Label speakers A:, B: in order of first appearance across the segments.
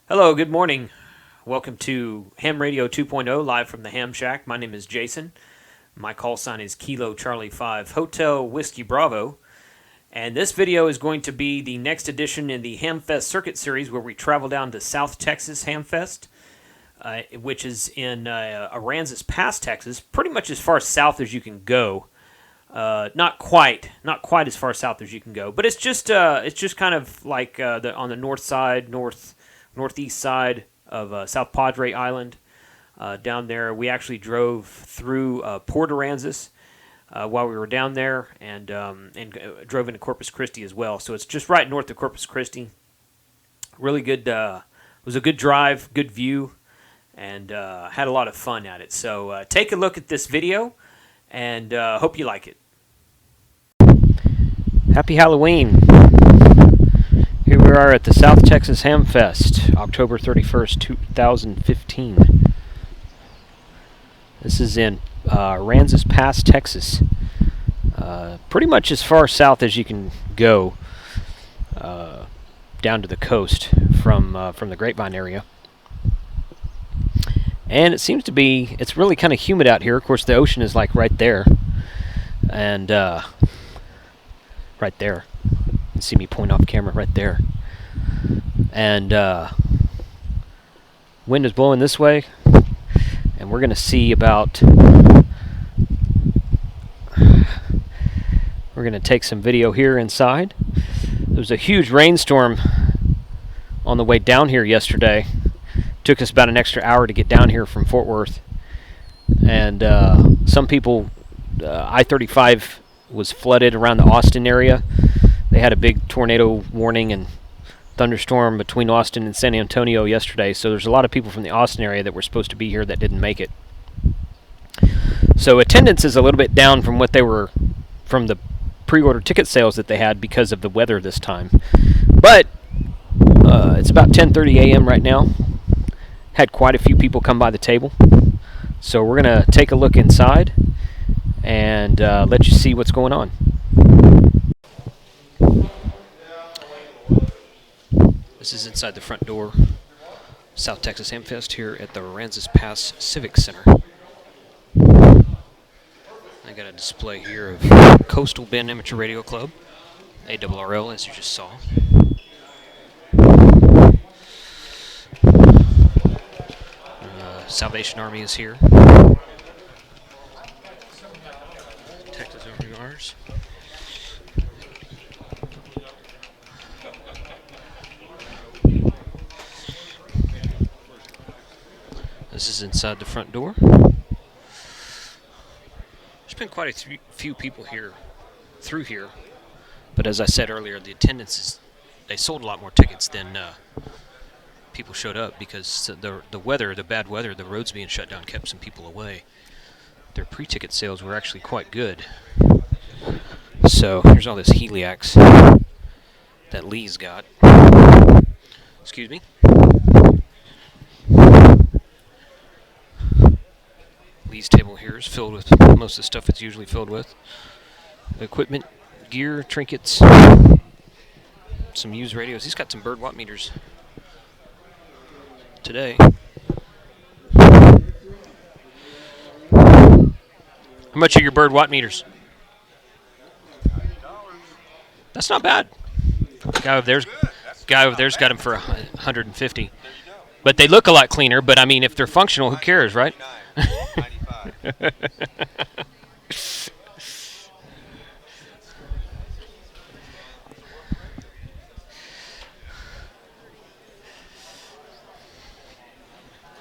A: Hello, good morning. Welcome to Ham Radio 2.0 live from the Ham Shack. My name is Jason. My call sign is Kilo Charlie 5 Hotel Whiskey Bravo. And this video is going to be the next edition in the Hamfest circuit series where we travel down to South Texas Hamfest, which is in Aransas Pass, Texas, pretty much as far south as you can go. Not quite as far south as you can go, but it's just kind of like on the north side, northeast side of South Padre Island. Down there, we actually drove through Port Aransas while we were down there, and drove into Corpus Christi as well. So it's just right north of Corpus Christi. Really good. It was a good drive, good view, and had a lot of fun at it. So take a look at this video, and hope you like it. Happy Halloween! Here we are at the South Texas Hamfest, October 31st, 2015. This is in Aransas Pass, Texas. Pretty much as far south as you can go down to the coast from the Grapevine area. And it seems to be, it's really kind of humid out here. Of course, the ocean is like right there. And right there. You can see me point off camera right there. And wind is blowing this way. And we're going to see about... We're going to take some video here inside. There was a huge rainstorm on the way down here yesterday. Took us about an extra hour to get down here from Fort Worth. And some people, I-35 was flooded around the Austin area. They had a big tornado warning and thunderstorm between Austin and San Antonio yesterday. So there's a lot of people from the Austin area that were supposed to be here that didn't make it. So attendance is a little bit down from what they were from the pre-order ticket sales that they had because of the weather this time. But it's about 10:30 a.m. right now. Had quite a few people come by the table. So we're going to take a look inside and let you see what's going on. This is inside the front door, South Texas Hamfest here at the Aransas Pass Civic Center. I got a display here of Coastal Bend Amateur Radio Club, ARRL, as you just saw. Salvation Army is here. Texas Army Mars. This is inside the front door. There's been quite a few people here, through here, but as I said earlier, the attendance is, they sold a lot more tickets than people showed up because the weather, the bad weather, the roads being shut down kept some people away. Their pre-ticket sales were actually quite good. So here's all this Heliax that Lee's got. Excuse me. Lee's table here is filled with most of the stuff it's usually filled with. Equipment, gear, trinkets, some used radios. He's got some bird watt meters today. How much are your bird watt meters? That's not bad. Guy over there's got them for 150. But they look a lot cleaner, but I mean if they're functional, who cares, right?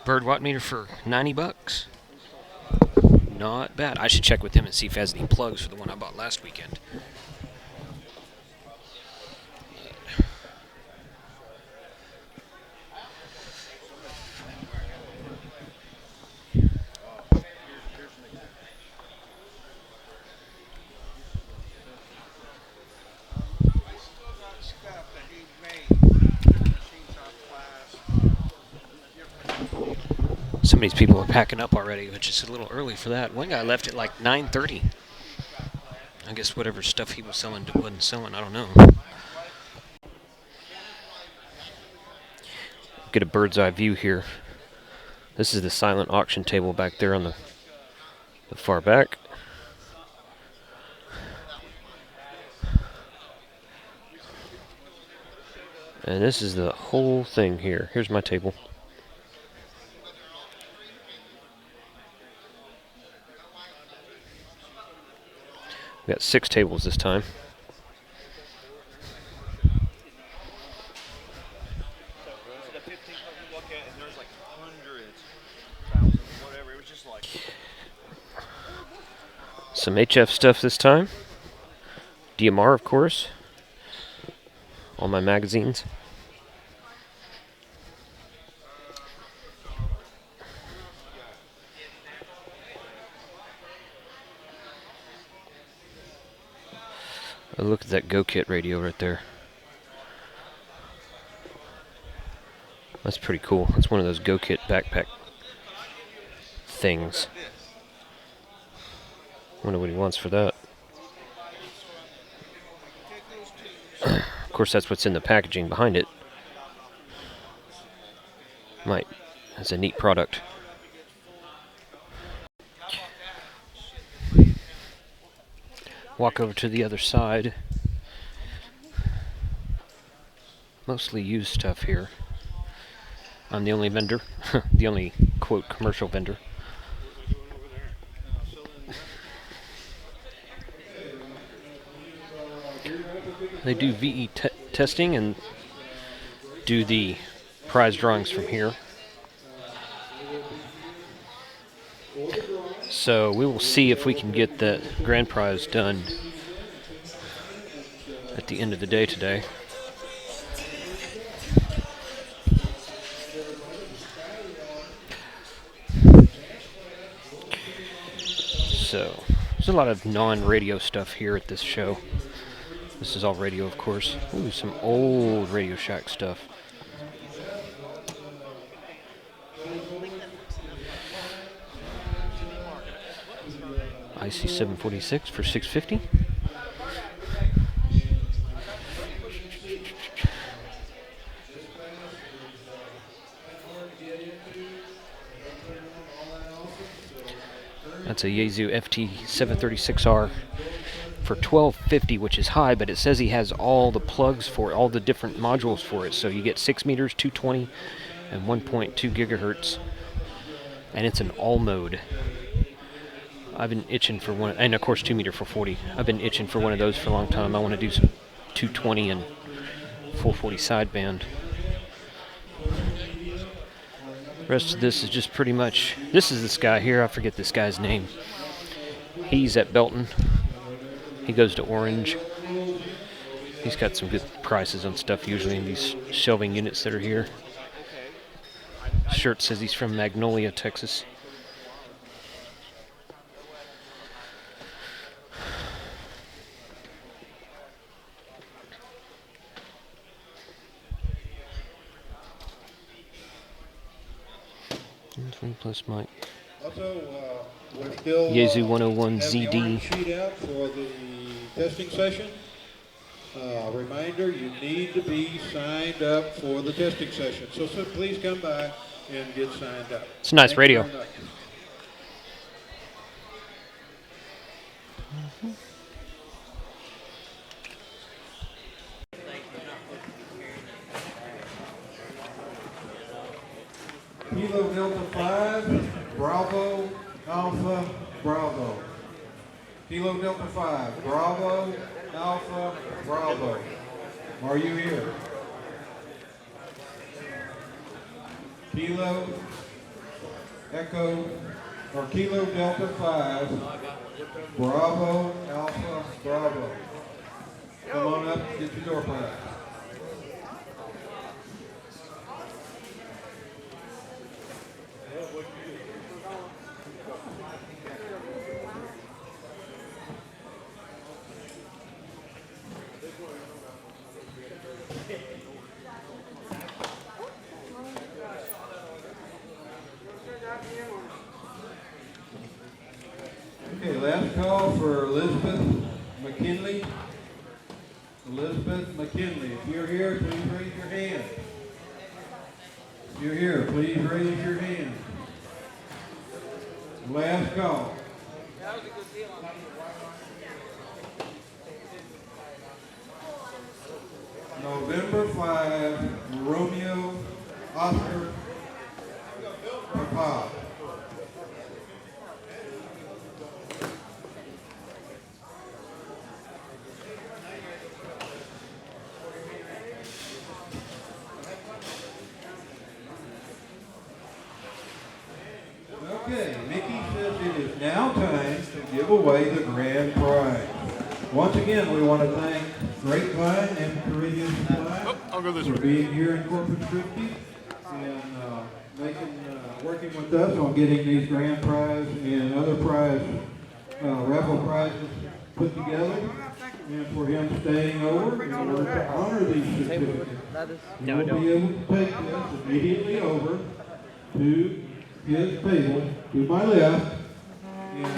A: Bird watt meter for $90. Not bad. I should check with him and see if he has any plugs for the one I bought last weekend. Some of these people are packing up already, which is a little early for that. One guy left at like 9:30. I guess whatever stuff he was selling wasn't selling. I don't know. get a bird's eye view here. This is the silent auction table back there on the far back. And this is the whole thing here. Here's my table. We got 6 tables this time. Some HF stuff this time. DMR, of course. All my magazines. Oh, look at that Go Kit radio right there. That's pretty cool. That's one of those Go Kit backpack things. Wonder what he wants for that. Of course, that's what's in the packaging behind it. That's a neat product. Walk over to the other side. Mostly used stuff here. I'm the only vendor, the only, quote, commercial vendor. They do VE testing and do the prize drawings from here. So we will see if we can get the grand prize done at the end of the day today. So there's a lot of non-radio stuff here at this show. This is all radio, of course. Ooh, some old Radio Shack stuff. IC 746 for $650. That's a Yaesu FT 736R for $1250, which is high, but it says he has all the plugs for it, all the different modules for it. So you get 6 meters, 220, and 1.2 gigahertz. And it's an all mode. I've been itching for one, and of course 2 meter for 40. I've been itching for one of those for a long time. I want to do some 220 and 440 sideband. The rest of this is just pretty much, this is this guy here, I forget this guy's name. He's at Belton. He goes to Orange. He's got some good prices on stuff usually in these shelving units that are here. Shirt says he's from Magnolia, Texas. Plus mic.
B: Also, we're still
A: Yaesu 101 ZD.
B: Sheet out for the testing session. Reminder: you need to be signed up for the testing session. So please come by and get signed up.
A: It's a nice radio.
B: Kilo Delta 5, Bravo, Alpha, Bravo. Kilo Delta 5, Bravo, Alpha, Bravo. Are you here? Kilo, Echo, or Kilo Delta 5, Bravo, Alpha, Bravo. Come on up, get your door prize. Okay, last call for Elizabeth McKinley. Elizabeth McKinley, if you're here, please raise your hand. If you're here, please raise your hand. Last call. November 5, Romeo Oscar Papa. Okay, Mickey says it is now time to give away the grand prize. Once again, we want to thank Grapevine and Caribbean Supply for being here in Corpus Christi and working with us on getting these grand prize and other raffle prizes put together, and for him staying over in order to honor these certificates. You will be able to take this immediately over to his table to my left and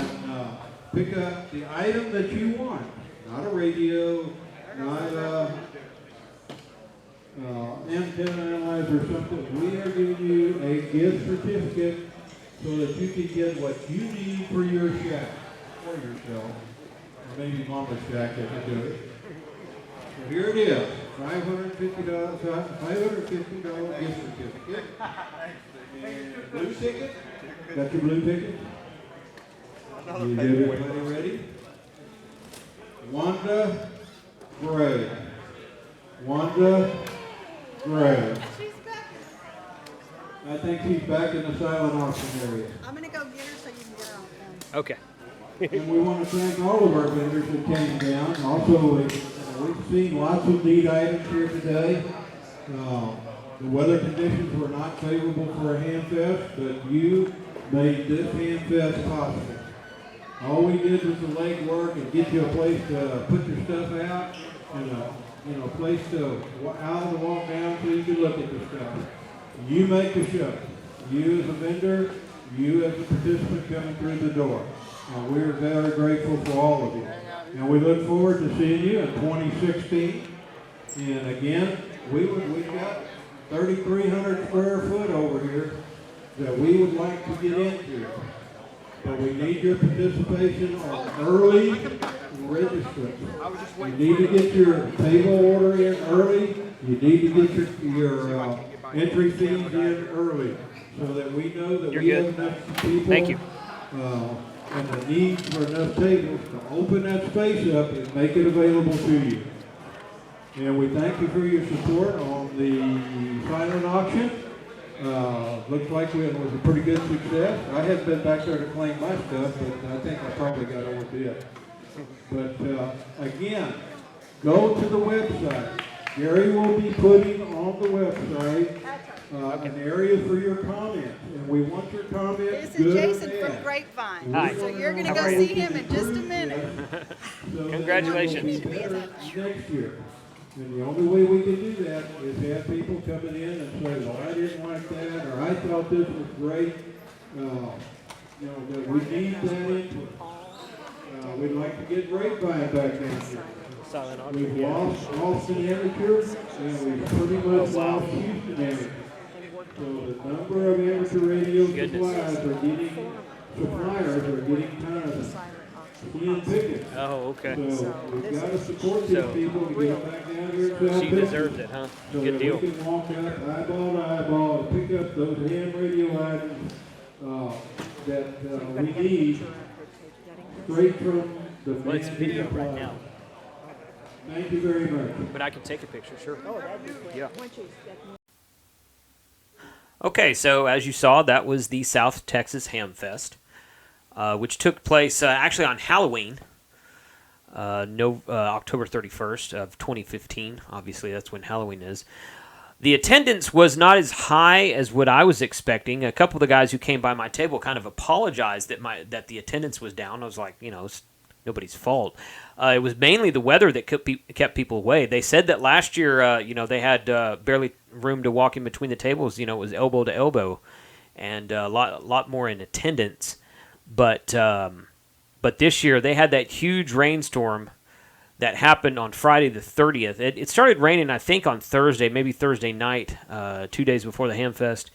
B: pick up the item that you want. Not a radio, not antenna analyzer or something. We are giving you a gift certificate so that you can get what you need for your shack, or yourself, or maybe Mama's shack that can do it. So here it is, $550 gift certificate. And blue ticket, got your blue ticket? You get everybody ready? Wanda Gray. Wanda Gray.
C: She's back.
B: I think she's back in the silent auction area.
C: I'm going to go get her so you can get her on film.
A: Okay.
B: And we want to thank all of our vendors that came down. Also, we've seen lots of neat items here today. The weather conditions were not favorable for a Hamfest, but you made this Hamfest possible. All we did was the legwork and get you a place to put your stuff out and a place to out and walk down so you can look at the stuff. You make the show. You as a vendor, you as a participant coming through the door. And we're very grateful for all of you. And we look forward to seeing you in 2016. And again, we've got 3,300 square foot over here that we would like to get into. But we need your participation on early registrants. You need to get your table order in early. You need to get your entry fees in early so that we know that we have enough people.
A: Thank you.
B: And the need for enough tables to open that space up and make it available to you. And we thank you for your support on the silent auction. Looks like it was a pretty good success. I hadn't been back there to claim my stuff, but I think I probably got overbid. But again, go to the website. Gary will be putting on the website an area for your comments, and we want your comments.
C: This is Jason from Grapevine.
A: Hi.
C: So you're going to go see him in just a minute.
A: Congratulations.
B: Next year. And the only way we can do that is have people coming in and say, well, I didn't like that, or I thought this was great. That we need that input. We'd like to get Grapevine back down here. We've lost Austin Amateur, and we've pretty much lost Houston Amateur. So the number of amateur radio suppliers are getting kind of slim pickings.
A: Oh, okay.
B: So we've got to support these people to get them back down here. To
A: She deserves it, huh?
B: so
A: Good
B: that
A: deal.
B: we can walk up eyeball to eyeball and pick up those ham radio items that we need straight from the
A: Well, it's
B: man
A: video
B: supply.
A: right now.
B: Thank you very much.
A: But I can take a picture, sure. Yeah. Okay, so as you saw, that was the South Texas Hamfest, which took place actually on Halloween, October 31st of 2015. Obviously, that's when Halloween is. The attendance was not as high as what I was expecting. A couple of the guys who came by my table kind of apologized that the attendance was down. I was like, it's nobody's fault. It was mainly the weather that kept people away. They said that last year, they had barely room to walk in between the tables. It was elbow to elbow, and a lot more in attendance. But this year they had that huge rainstorm that happened on Friday the 30th. It started raining, I think, on Thursday, maybe Thursday night, 2 days before the Hamfest.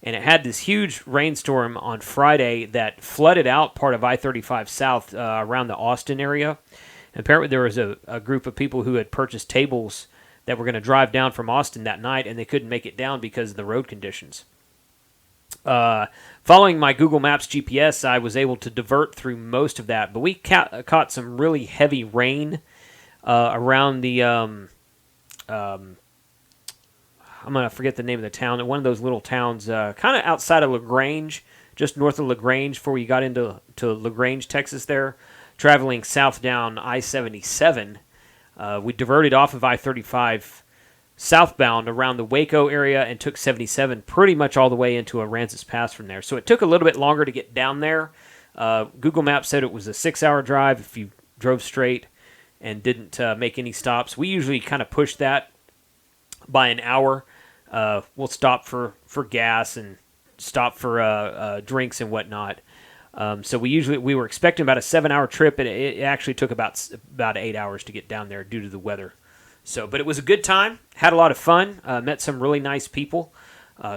A: And it had this huge rainstorm on Friday that flooded out part of I-35 South around the Austin area. And apparently there was a group of people who had purchased tables that were going to drive down from Austin that night, and they couldn't make it down because of the road conditions. Following my Google Maps GPS, I was able to divert through most of that, but we caught some really heavy rain around the, I'm going to forget the name of the town, one of those little towns kind of outside of LaGrange, just north of LaGrange before you got into LaGrange, Texas there, traveling south down I-77. We diverted off of I-35 southbound around the Waco area and took 77 pretty much all the way into Aransas Pass from there. So it took a little bit longer to get down there. Google Maps said it was a 6-hour drive if you drove straight and didn't make any stops. We usually kind of push that by an hour. We'll stop for gas and stop for drinks and whatnot. So we were expecting about a 7-hour trip, and it actually took about 8 hours to get down there due to the weather. So, but it was a good time. Had a lot of fun. Met some really nice people.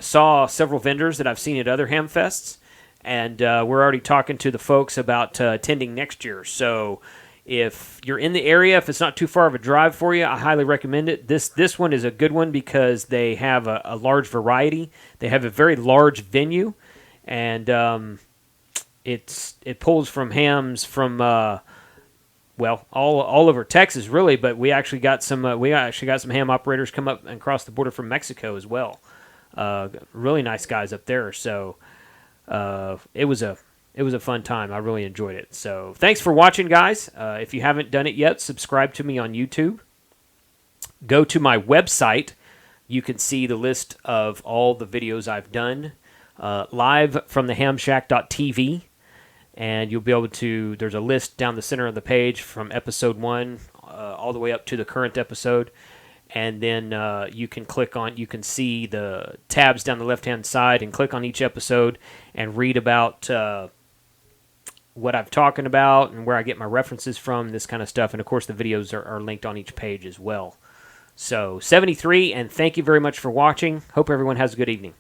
A: Saw several vendors that I've seen at other Hamfests, and we're already talking to the folks about attending next year. So, if you're in the area, if it's not too far of a drive for you, I highly recommend it. This one is a good one because they have a large variety. They have a very large venue, and it pulls from hams from all over Texas really, but we actually got some ham operators come up and cross the border from Mexico as well. Really nice guys up there. So it was a fun time. I really enjoyed it. So thanks for watching, guys. If you haven't done it yet, subscribe to me on YouTube. Go to my website. You can see the list of all the videos I've done live from the hamshack.tv. And you'll be able to, there's a list down the center of the page from episode 1 all the way up to the current episode. And then you can see the tabs down the left-hand side and click on each episode and read about what I'm talking about and where I get my references from, this kind of stuff. And, of course, the videos are linked on each page as well. So, 73, and thank you very much for watching. Hope everyone has a good evening.